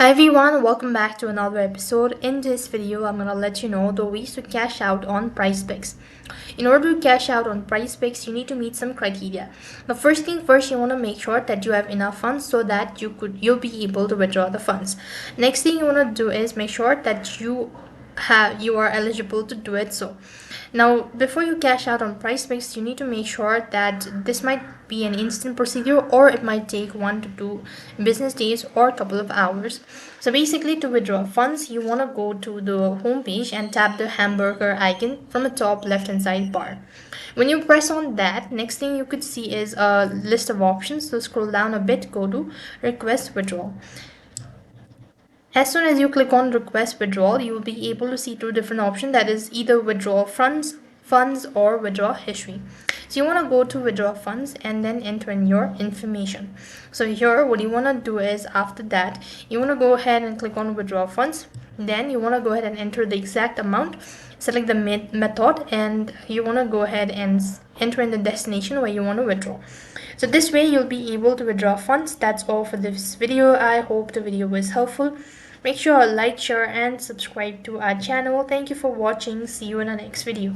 Hi everyone, welcome back to another episode. In this video, I'm gonna let you know the ways to cash out on price picks. In order to cash out on price picks, you need to meet some criteria. The first thing first, you want to make sure that you have enough funds so that you'll be able to withdraw the funds. Next thing you want to do is make sure that you are eligible to do it. So now before you cash out on price picks, you need to make sure that this might be an instant procedure or it might take 1 to 2 business days or a couple of hours. So basically, to withdraw funds, you want to go to the home page and tap the hamburger icon from the top left hand side bar. When you press on that, next thing you could see is a list of options. So scroll down a bit, go to request withdrawal. As soon as you click on request withdrawal, you will be able to see two different options, that is either withdraw funds or withdraw history. So you want to go to withdraw funds and then enter in your information. So here what you want to do is after that you want to go ahead and click on withdraw funds. Then you want to go ahead and enter the exact amount, select the method, and you want to go ahead and enter in the destination where you want to withdraw. So this way you'll be able to withdraw funds. That's all for this video. I hope the video was helpful. Make sure to like, share and subscribe to our channel. Thank you for watching. See you in the next video.